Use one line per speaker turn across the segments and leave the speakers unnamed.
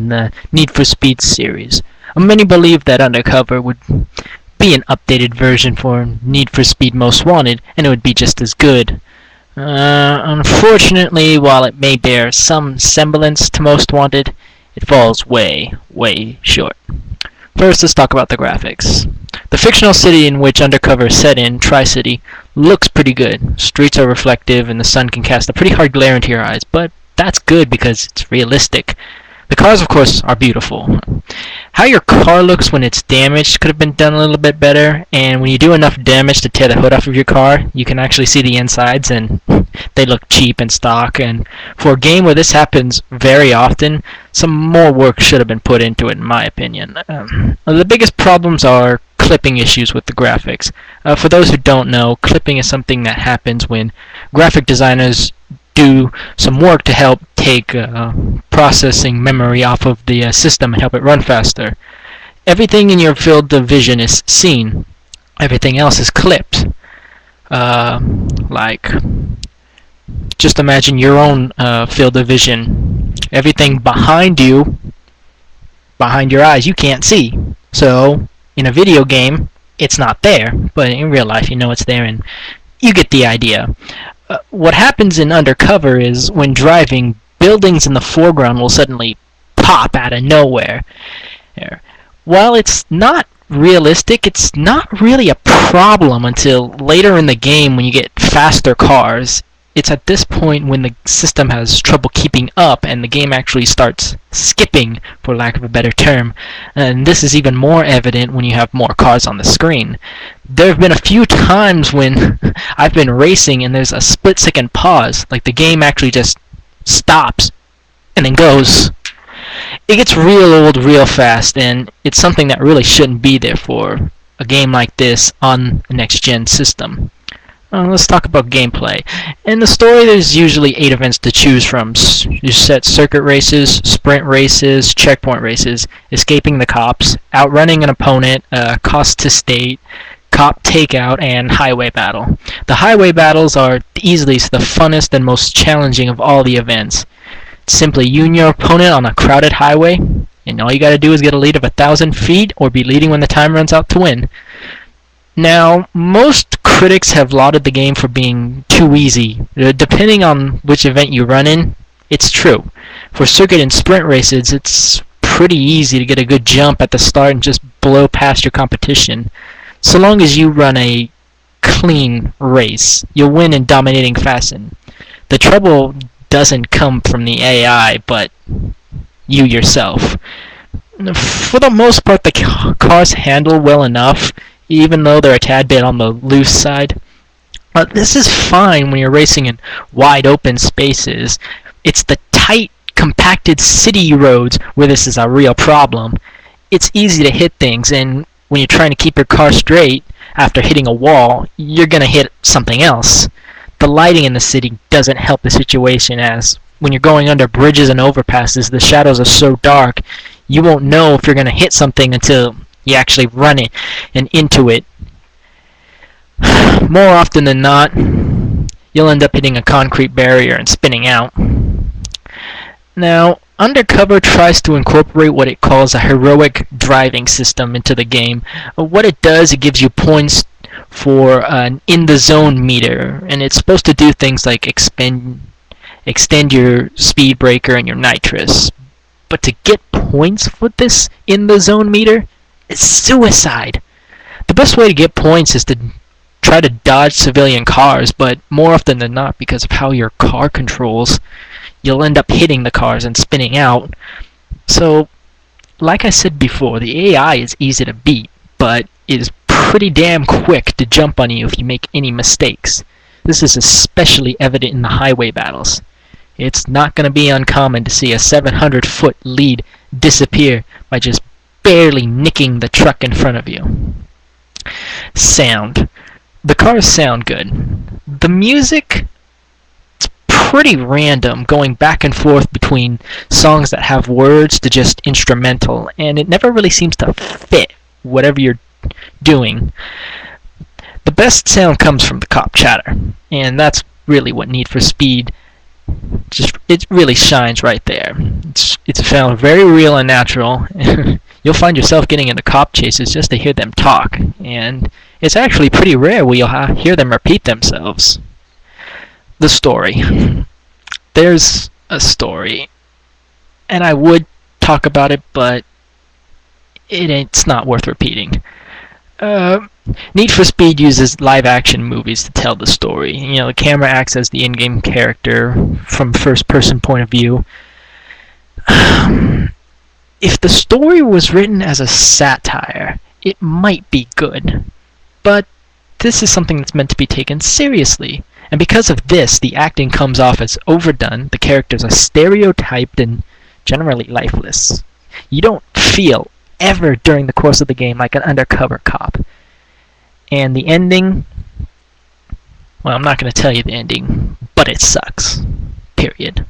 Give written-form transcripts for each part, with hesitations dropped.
in the Need for Speed series. Many believe that Undercover would be an updated version for Need for Speed Most Wanted, and it would be just as good. Unfortunately, while it may bear some semblance to Most Wanted, it falls way, way short. First, let's talk about the graphics. The fictional city in which Undercover is set in, Tri-City, looks pretty good. Streets are reflective and the sun can cast a pretty hard glare into your eyes, but that's good because it's realistic. The cars, of course, are beautiful. How your car looks when it's damaged could have been done a little bit better, and when you do enough damage to tear the hood off of your car, you can actually see the insides, and they look cheap and stock. And for a game where this happens very often, some more work should have been put into it, in my opinion. The biggest problems are clipping issues with the graphics. For those who don't know, clipping is something that happens when graphic designers do some work to help take processing memory off of the system and help it run faster. Everything in your field of vision is seen. Everything else is clipped. Like, just imagine your own field of vision. Everything behind you, behind your eyes, you can't see. So, in a video game, it's not there. But in real life, you know it's there, and you get the idea. What happens in Undercover is when driving, buildings in the foreground will suddenly pop out of nowhere. While it's not realistic, it's not really a problem until later in the game when you get faster cars. It's at this point when the system has trouble keeping up and the game actually starts skipping, for lack of a better term. And this is even more evident when you have more cars on the screen. There have been a few times when I've been racing and there's a split-second pause, like the game actually just stops and then goes. It gets real old real fast, and it's something that really shouldn't be there for a game like this on a next-gen system. Let's talk about gameplay. In the story, there's usually 8 events to choose from. You set circuit races, sprint races, checkpoint races, escaping the cops, outrunning an opponent, cost to state, cop takeout, and highway battle. The highway battles are easily the funnest and most challenging of all the events. It's simply you and your opponent on a crowded highway, and all you gotta do is get a lead of 1,000 feet or be leading when the time runs out to win. Now, most critics have lauded the game for being too easy. Depending on which event you run in, it's true. For circuit and sprint races, it's pretty easy to get a good jump at the start and just blow past your competition. So long as you run a clean race, you'll win in dominating fashion. The trouble doesn't come from the AI, but you yourself. For the most part, the cars handle well enough, even though they're a tad bit on the loose side. This is fine when you're racing in wide open spaces. It's the tight, compacted city roads where this is a real problem. It's easy to hit things, and when you're trying to keep your car straight after hitting a wall, you're going to hit something else. The lighting in the city doesn't help the situation, as when you're going under bridges and overpasses, the shadows are so dark, you won't know if you're going to hit something until you actually run it and into it. More often than not, you'll end up hitting a concrete barrier and spinning out. Now, Undercover tries to incorporate what it calls a heroic driving system into the game. What it does, it gives you points for an in-the-zone meter, and it's supposed to do things like extend your speed breaker and your nitrous. But to get points with this in-the-zone meter, it's suicide. The best way to get points is to try to dodge civilian cars, but more often than not, because of how your car controls, you'll end up hitting the cars and spinning out. So, like I said before, the AI is easy to beat, but it is pretty damn quick to jump on you if you make any mistakes. This is especially evident in the highway battles. It's not going to be uncommon to see a 700-foot lead disappear by just barely nicking the truck in front of you. Sound. The cars sound good. The music, it's pretty random, going back and forth between songs that have words to just instrumental, and it never really seems to fit whatever you're doing. The best sound comes from the cop chatter, and that's really what Need for Speed Just it really shines right there. It's found very real and natural. You'll find yourself getting into cop chases just to hear them talk, and it's actually pretty rare where you'll hear them repeat themselves. The story. There's a story, and I would talk about it, but it's not worth repeating. Need for Speed uses live-action movies to tell the story. You know, the camera acts as the in-game character from first-person point of view. If the story was written as a satire, it might be good. But this is something that's meant to be taken seriously. And because of this, the acting comes off as overdone, the characters are stereotyped and generally lifeless. You don't feel ever during the course of the game like an undercover cop. And the ending, well, I'm not going to tell you the ending, but it sucks. Period.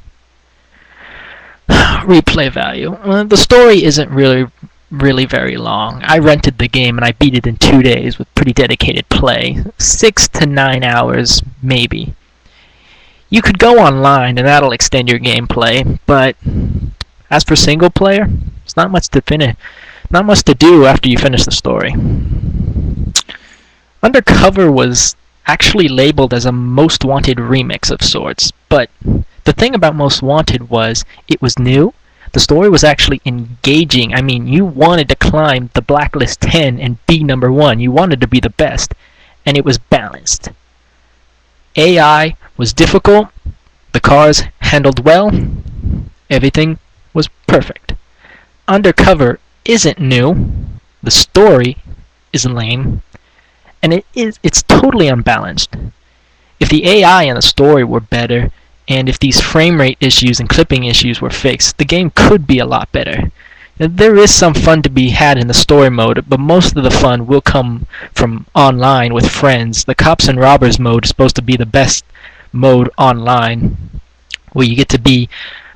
Replay value. Well, the story isn't really very long. I rented the game and I beat it in 2 days with pretty dedicated play. 6 to 9 hours, maybe. You could go online and that'll extend your gameplay, but as for single player, it's not much to do after you finish the story. Undercover was actually labeled as a Most Wanted remix of sorts, but the thing about Most Wanted was it was new. The story was actually engaging. I mean, you wanted to climb the Blacklist 10 and be number 1. You wanted to be the best, and it was balanced. AI was difficult. The cars handled well. Everything was perfect. Undercover isn't new. The story is lame. And it's totally unbalanced. If the AI and the story were better, and if these frame rate issues and clipping issues were fixed, the game could be a lot better. There is some fun to be had in the story mode, but most of the fun will come from online with friends. The Cops and Robbers mode is supposed to be the best mode online, where you get to be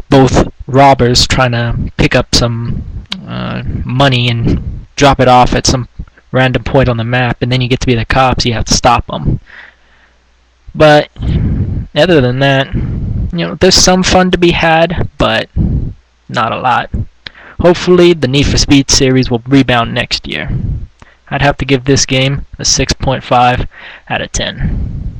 both robbers trying to pick up some money and drop it off at some random point on the map, and then you get to be the cops. You have to stop them. But other than that, there's some fun to be had, but not a lot. Hopefully the Need for Speed series will rebound next year. I'd have to give this game a 6.5 out of 10.